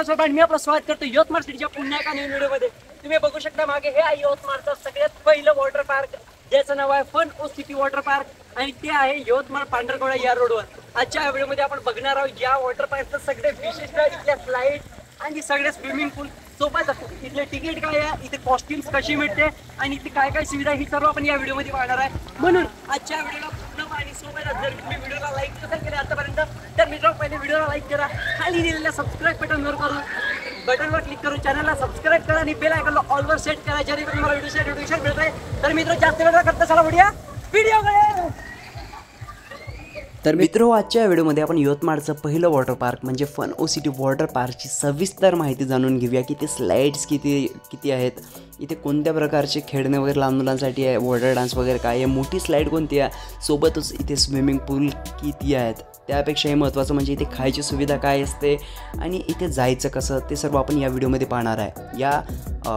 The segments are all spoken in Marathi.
नमस्कार मी आपलं स्वागत करतो यवतमाळ सिटीच्या पुन्हा एका नवीन व्हिडिओमध्ये। तुम्ही बघू शकता मागे हे आहे यवतमाळचं सगळ्यात पहिलं वॉटर पार्क, ज्याचं नाव आहे फन ओ सिटी वॉटर पार्क आणि ते आहे यवतमाळ पांढरकवडा या रोडवर। आजच्या या व्हिडिओमध्ये आपण बघणार आहोत या वॉटर पार्कचं सगळे विशेषतः इथल्या स्लाइड आणि सगळे स्विमिंग पूल सोबत इथले तिकीट काय आहे, इथे कॉस्ट्युम्स कशी मिळते आणि इथे काय काय सुविधा ही सर्व आपण या व्हिडिओमध्ये पाहणार आहे। म्हणून आजच्या व्हिडिओला पूर्ण आणि सोबतच जर तुम्ही व्हिडिओला लाईक नसेल केले आतापर्यंत तर मित्रांनो पहिले व्हिडिओला लाईक करा, खाली दिलेल्या सबस्क्राइब बटनवर क्लिक करून चॅनलला सबस्क्राइब करा आणि बेल आयकॉनला ऑलवर सेट करा जेणेकरून मला व्हिडिओचे नोटिफिकेशन मिळते। तर मित्रांनो जास्त वेळ न करता चला व्हिडिओ तर मित्रो आजच्या व्हिडिओमध्ये आपण यवतमाळचं पहिलं वॉटर पार्क म्हणजे फन ओ सिटी वॉटर पार्कची सविस्तर माहिती जाणून घेऊया की ते स्लाइड्स किती आहेत, इथे कोणत्या प्रकारचे खेळणे वगैरे लहान मुलांसाठी आहे, वॉटर डान्स वगैरे काय आहे, मोठी स्लाइड कोणती आहे, सोबतच इथे स्विमिंग पूल किती आहेत, त्यापेक्षाही महत्त्वाचं म्हणजे इथे खायची सुविधा काय असते आणि इथे जायचं कसं ते सर्व आपण या व्हिडिओमध्ये पाहणार आहे। या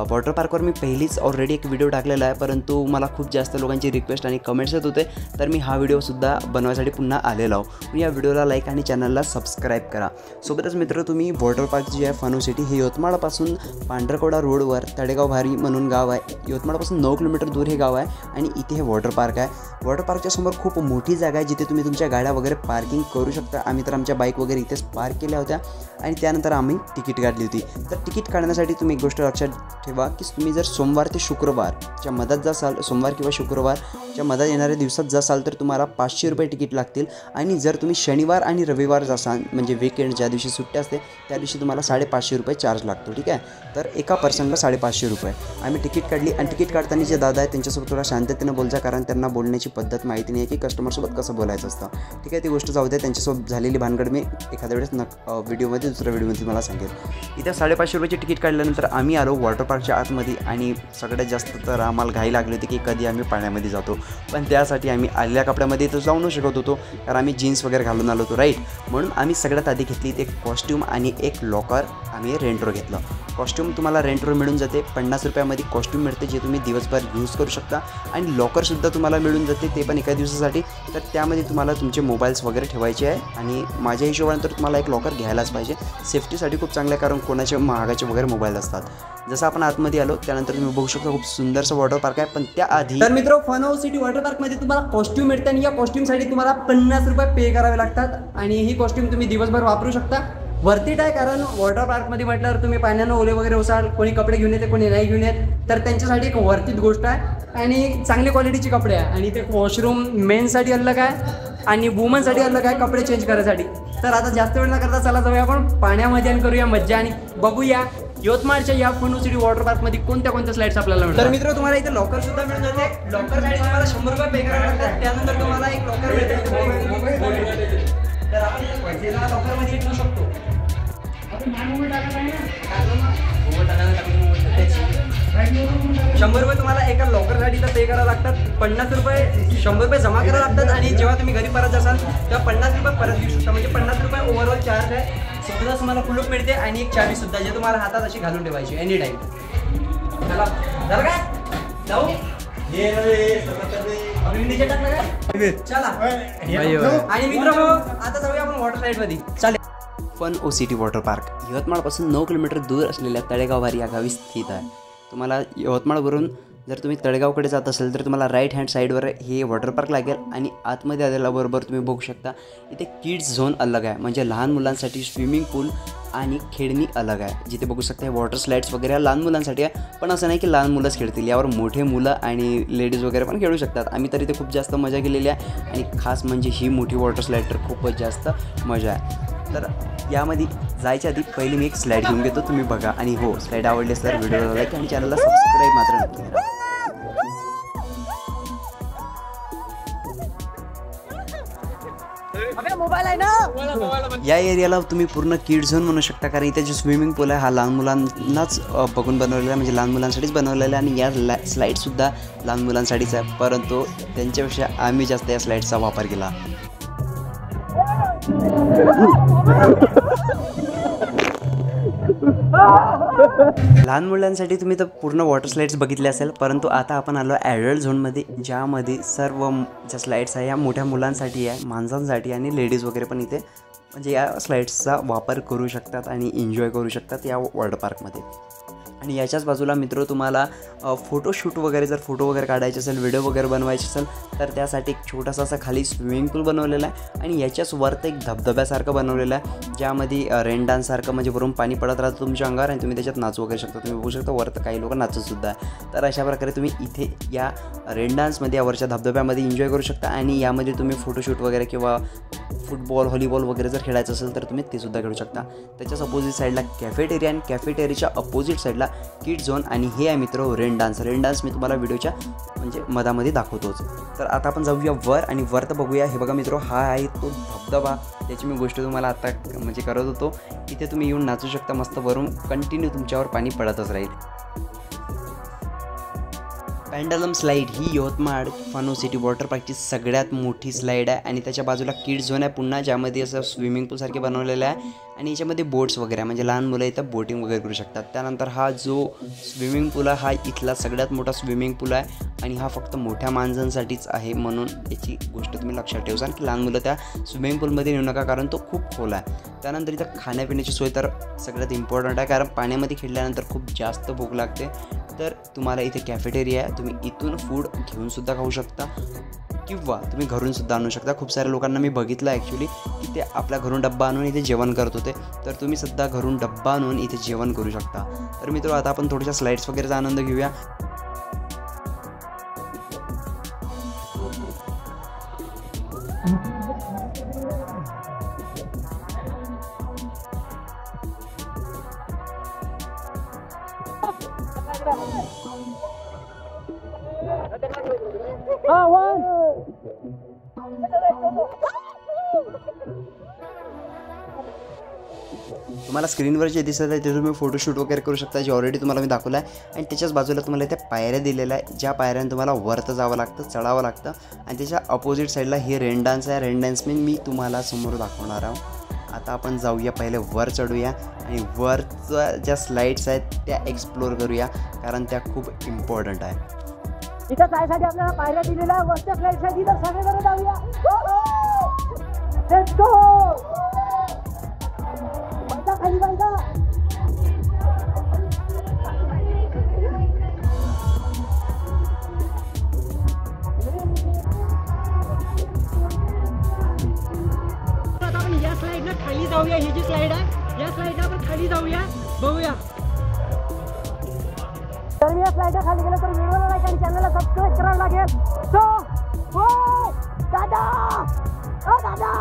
वॉटर पार्कवर मी पहिलीच ऑलरेडी एक व्हिडिओ टाकलेला आहे, परंतु मला खूप जास्त लोकांची रिक्वेस्ट आणि कमेंट्स येत होते, तर मी हा व्हिडिओसुद्धा बनवायसाठी पुन्हा आलेलो आहो। या व्हिडिओला लाईक आणि चॅनलला सबस्क्राईब करा। सोबतच मित्र तुम्ही वॉटर पार्क जे आहे फन ओ सिटी हे यवतमाळपासून पांढरकवडा रोडवर तडेगाव भारी म्हणून गाव आहे, यवतमाळपासून 9 किलोमीटर दूर हे गाव आहे आणि इथे हे वॉटर पार्क आहे। वॉटर पार्कच्या समोर खूप मोठी जागा आहे जिथे तुम्ही तुमच्या गाड्या वगैरे पार्किंग करू शकता। आम्ही तर आमच्या बाईक वगैरे इथेच पार्क केल्या होत्या आणि त्यानंतर आम्ही तिकीट काढली होती। तर तिकीट काढण्यासाठी तुम्ही एक गोष्ट लक्षात ठेवा की तुम्ही जर सोमवार ते शुक्रवारच्या मधात जासाल, सोमवार किंवा शुक्रवारच्या मधात येणाऱ्या दिवसात जासाल तर तुम्हाला 500 रुपये तिकीट लागतील आणि जर तुम्ही शनिवार आणि रविवार जासाल म्हणजे वीकेंड ज्या दिवशी सुट्टी असते त्या दिवशी तुम्हाला 550 रुपये चार्ज लागतो। ठीक आहे, तर एका पर्सनला 550 रुपये। आम्ही तिकीट काढली आणि तिकीट काढताना जे दादा आहे त्यांच्यासोबत थोडा शांततेने बोलजा, कारण त्यांना बोलण्याची पद्धत माहिती नाही आहे की कस्टमरसोबत कसं बोलायचं असतं। ठीक आहे, ती गोष्ट जाऊ द्या, त्यांच्यासोबत झालेली भानगड मी एखाद्या वेळेस व्हिडिओमध्ये दुसऱ्या व्हिडिओमध्ये मला सांगेल। इथे 550 रुपयाची तिकीट काढल्यानंतर आम्ही आलो वॉटर पार्कच्या आतमध्ये आणि सगळ्यात जास्त तर आम्हाला घाई लागली होती की कधी आम्ही पाण्यामध्ये जातो, पण त्यासाठी आम्ही आलेल्या कपड्यामध्ये तर जाऊ न शकत होतो कारण आम्ही जीन्स वगैरे घालून आलो होतो राईट। म्हणून आम्ही सगळ्यात आधी घेतली एक कॉस्ट्यूम आणि एक लॉकर आम्ही रेंटवर घेतलं। कॉस्ट्यूम तुम्हाला रेंटवर मिळून जाते, 50 रुपयामध्ये कॉस्ट्यूम मिळते जे तुम्ही दिवसभर यूज करू शकता आणि लॉकरसुद्धा तुम्हाला मिळून जाते ते पण एका दिवसासाठी। तर त्यामध्ये तुम्हाला तुमचे मोबाईल्स वगैरे ठेवायचे आहे आणि माझ्या हिशोबाने तर तुम्हाला एक लॉकर घ्यायलाच पाहिजे, सेफ्टीसाठी खूप चांगलं आहे कारण कोणाचे महागाचे वगैरे मोबाईल असतात। जसं आपण आतमध्ये आलो त्यानंतर तुम्ही बघू शकता खूप सुंदरसं वॉटर पार्क आहे, पण त्याआधी तर मित्र फन ओ सिटी वॉटर पार्कमध्ये तुम्हाला कॉस्ट्यूम मिळते आणि या कॉस्ट्यूमसाठी तुम्हाला 50 रुपये पे करावे लागतात आणि ही कॉस्ट्यूम तुम्ही दिवसभर वापरू शकता। वर्थिट आहे कारण वॉटर पार्कमध्ये म्हटल्यावर तुम्ही पाण्यानं ओले वगैरे होसाल, कोणी कपडे घेऊन येते कोणी नाही घेऊन येत, तर त्यांच्यासाठी एक वर्थित गोष्ट आहे आणि चांगली क्वालिटीची कपडे आहे आणि ते वॉशरूम मेनसाठी अलग आहे आणि वुमनसाठी अलग आहे कपडे चेंज करायसाठी। तर आता जास्त वेळ न करता चला जाऊया आपण पाण्यामध्ये आणि करूया मज्जा आणि बघूया यवतमाळच्या या फन ओ सिटी वॉटर पार्कमध्ये कोणत्या स्लाइड्स आपल्याला मिळतात। तर मित्र तुम्हाला इथे लॉकर सुद्धा मिळून जाते, लॉकरसाठी तुम्हाला 100 रुपये पे करावे लागतात, त्यानंतर तुम्हाला एक लॉकर मिळते। तर आपण पैसेला लॉकरमध्ये ठेवू शकतो। 100 रुपये तुम्हाला एका लॉकरसाठीला पे करावं लागतात, 50 रुपये 100 रुपये जमा करावं लागतात आणि जेव्हा तुम्ही घरी परत जासाल तेव्हा 50 रुपये परत घेऊ शकता, म्हणजे 50 रुपये ओव्हरऑल चार्ज आहे। सुद्धा तुम्हाला कुलूप मिळते आणि एक चावी सुद्धा जे तुम्हाला हातात अशी घालून ठेवायची एनी टाइम। चला जर काय जाऊ चला आणि मित्रांनो आता जाऊया आपण वॉटर राईड मध्ये। चालेल। फन ओ सिटी वॉटर पार्क यवतमाळपासून 9 किलोमीटर दूर असलेल्या तळेगाव भारी या गावी स्थित आहे। तुम्हाला यवतमाळवरून जर तुम्ही तळेगावकडे जात असेल तर तुम्हाला राईट हँड साईडवर हे वॉटर पार्क लागेल आणि आतमध्ये आल्याबरोबर तुम्ही बघू शकता इथे किड्स झोन अलग आहे, म्हणजे लहान मुलांसाठी स्विमिंग पूल आणि खेळणी अलग आहे। जिथे बघू शकता हे वॉटर स्लाइड्स वगैरे लहान मुलांसाठी आहे, पण असं नाही की लहान मुलंच खेळतील, यावर मोठे मुलं आणि लेडीज वगैरे पण खेळू शकतात। आम्ही तर इथे खूप जास्त मजा केलेली आहे आणि खास म्हणजे ही मोठी वॉटर स्लाईड तर खूपच जास्त मजा आहे। तर यामध्ये जायच्या आधी पहिली मी एक स्लाईड घेऊन घेतो, तुम्ही बघा आणि हो स्लाईड आवडली तर व्हिडिओला लाईक आणि चॅनलला सबस्क्राईब मात्र नक्की करा। या एरियाला तुम्ही पूर्ण किड झोन म्हणू शकता कारण इथे जो स्विमिंग पूल आहे हा लहान मुलांनाच बघून बनवलेला आहे, म्हणजे लहान मुलांसाठीच बनवलेला आहे आणि या स्लाईडसुद्धा लहान मुलांसाठीच आहे, परंतु त्यांच्यापेक्षा आम्ही जास्त या स्लाईडचा वापर केला। लहान मुलांसाठी तुम्ही तर पूर्ण वॉटर स्लाइड्स बघितले असेल, परंतु आता आपण आलो ॲडल्ट झोनमध्ये ज्यामध्ये सर्व ज्या स्लाइड्स आहे या मोठ्या मुलांसाठी आहे, माणसांसाठी आणि लेडीज वगैरे पण इथे म्हणजे या स्लाईड्सचा वापर करू शकतात आणि एन्जॉय करू शकतात या वॉटर पार्कमध्ये. आणि याच्याच बाजूला मित्र तुम्हाला फोटोशूट वगैरे जर फोटो वगैरे काढायचे असेल, व्हिडिओ वगैरे बनवायचे असेल तर त्यासाठी एक छोटासा असा खाली स्विमिंग पूल बनवलेला आहे आणि याच्याच वरती एक धबधब्यासारखं बनवलेलं आहे, ज्यामध्ये रेन डान्ससारखं म्हणजे वरून पाणी पडत राहतं तुमच्या अंगावर आणि तुम्ही त्याच्यात नाचू वगैरे शकता. तुम्ही बघू शकता वरतं काही लोक नाचतसुद्धा आहे. तर अशा प्रकारे तुम्ही इथे या रेन डान्समध्ये या वरच्या धबधब्यामध्ये एन्जॉय करू शकता. आणि यामध्ये तुम्ही फोटोशूट वगैरे किंवा फुटबॉल, व्हॉलीबॉल वगैरे जर खेळायचं असेल तर तुम्ही ते सुद्धा खेळू शकता. त्याच्याच अपोजिट साईडला कॅफेटेरिया आणि कॅफेटेरियाच्या अपोजिट साईडला किड झोन आणि हे आहे मित्र रेन डान्स. रेन डान्स मी तुम्हाला व्हिडिओच्या म्हणजे मधामध्ये दाखवतोच. तर आता आपण जाऊया वर आणि वर तर बघूया. हे बघा मित्र, हा आहे तो धबधबा, त्याची मी गोष्ट तुम्हाला आता म्हणजे करत होतो. इथे तुम्ही येऊन नाचू शकता मस्त, वरून कंटिन्यू तुमच्यावर पाणी पडतच राहील. पेंडलम स्लाईड ही यवतमाळ फन सिटी वॉटर पार्कची सगळ्यात मोठी स्लाईड आहे आणि त्याच्या बाजूला किड झोन आहे पुन्हा, ज्यामध्ये असं स्विमिंग पूलसारखे बनवलेलं आहे आणि याच्यामध्ये बोट्स वगैरे म्हणजे लहान मुलं इथं बोटिंग वगैरे करू शकतात. त्यानंतर हा जो स्विमिंग पूल आहे हा इथला सगळ्यात मोठा स्विमिंग पूल आहे आणि हा फक्त मोठ्या माणसांसाठीच आहे, म्हणून याची गोष्ट तुम्ही लक्षात ठेवा की लहान मुलं त्या स्विमिंग पूलमध्ये नेऊ नका, कारण तो खूप खोल आहे. त्यानंतर इथं खाण्यापिण्याची सोय तर सगळ्यात इम्पॉर्टंट आहे, कारण पाण्यामध्ये खेळल्यानंतर खूप जास्त भूक लागते. तर तुम्हाला इथे कॅफेटेरिया आहे, तुम्ही इथून फूड घेऊनसुद्धा खाऊ शकता किंवा तुम्ही घरूनसुद्धा आणू शकता. खूप साऱ्या लोकांना मी बघितलं ॲक्च्युली की ते आपल्या घरून डब्बा आणून इथे जेवण करत होते, तर तुम्ही सुद्धा घरून डब्बा आणून इथे जेवण करू शकता. तर मित्र, आता आपण थोड्याशा स्लाईड्स वगैरेचा आनंद घेऊया. तुम्हाला स्क्रीनवर जे दिसत आहे ते तुम्ही फोटोशूट वगैरे करू शकता, जे ऑलरेडी तुम्हाला मी दाखवलं आहे. आणि त्याच्याच बाजूला तुम्हाला त्या पायऱ्या दिलेल्या आहे, ज्या पायऱ्याने तुम्हाला वरतं जावं लागतं, चढावं लागतं. आणि त्याच्या अपोजिट साईडला हे रेन डान्स आहे. रेन डान्स मी तुम्हाला समोर दाखवणार आहोत. आता आपण जाऊया, पहिले वर चढूया आणि वरच्या ज्या स्लाईड्स आहेत त्या एक्सप्लोर करूया, कारण त्या खूप इम्पॉर्टंट आहे. इथं जायसाठी आपल्याला पायऱ्या दिलेल्या आहे, वरच्या फ्लाईटसाठी तर सगळेजण जाऊया. Let's go. खाली बायका आपण या स्लाईडला खाली जाऊया. ही जी स्लाईड आहे या स्लाईडला आपण खाली जाऊया, बघूया. तर मी या स्लाईडला खाली गेलो तर व्हिडिओला लाईक आणि चॅनलला सबस्क्राईब करावं लागेल. सो हो दादा, ओ दादा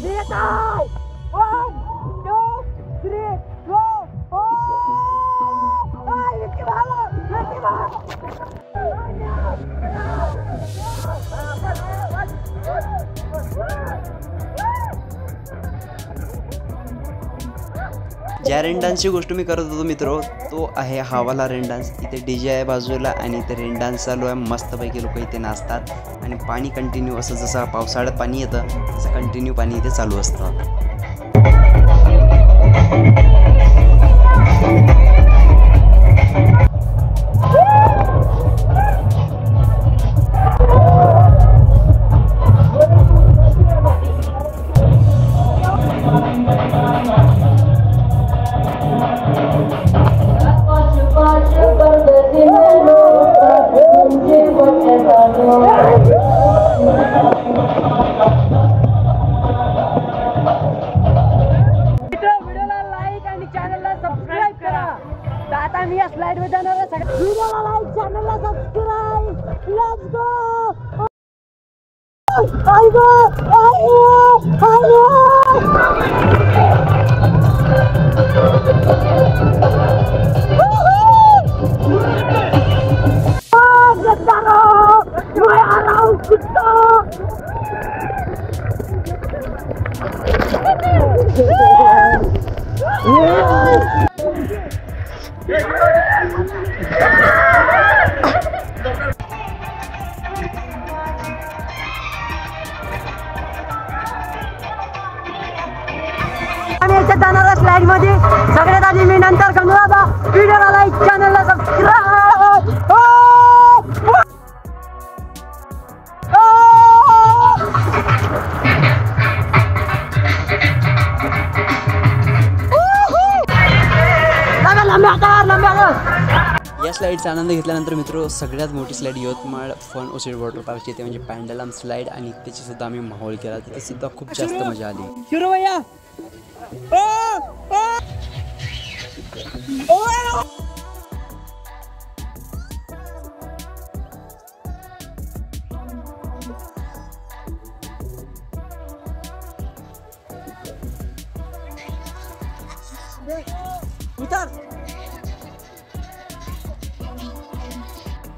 मी येत आहे. 1 2 3 गो. आय विकी भाऊ, विकी भाऊ. ज्या रेन डान्सची गोष्ट मी करत होतो मित्र, तो आहे हावाला रेन डान्स. इथे DJ आहे बाजूला आणि इथे रेन डान्स चालू आहे. मस्तपैकी लोक इथे नाचतात आणि पाणी कंटिन्यू असं जसं पावसाळ्यात पाणी येतं तसं कंटिन्यू पाणी इथे चालू असतं. व्हिडिओला लाईक आणि चॅनलला सबस्क्राईब करा. आता मी या स्लाईड वर जाणार आहे. व्हिडिओला लाईक, चॅनलला सबस्क्राईब. Let's go. आई गो, आई जाणारा स्लाईड मध्ये सगळ्यात आधी मी नंतर करूया. व्हिडिओला लाईक, चॅनलला सबस्क्राईब. या स्लाईडचा आनंद घेतल्यानंतर मित्र सगळ्यात मोठी स्लाईड यवतमाळ फन ओसिटी वॉटर पार्कची येते म्हणजे पॅन्डलम स्लाईड आणि त्याची सुद्धा आम्ही माहोल केला. तिथे सुद्धा खूप जास्त मजा आली.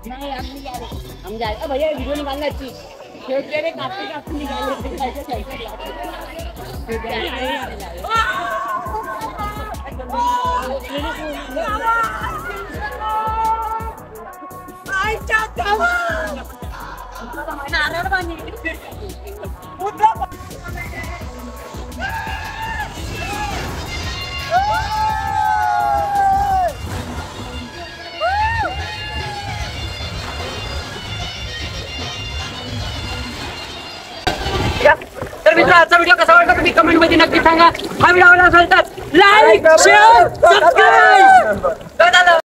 नहीं हम जा रहे भैया वीडियो निकालना चाहिए काफी तर मित्र आजचा व्हिडिओ कसा वाटला तुम्ही कमेंट मध्ये नक्की सांगा. हा व्हिडिओ आवडला असेल तर लाईक शेअर सबस्क्राईब.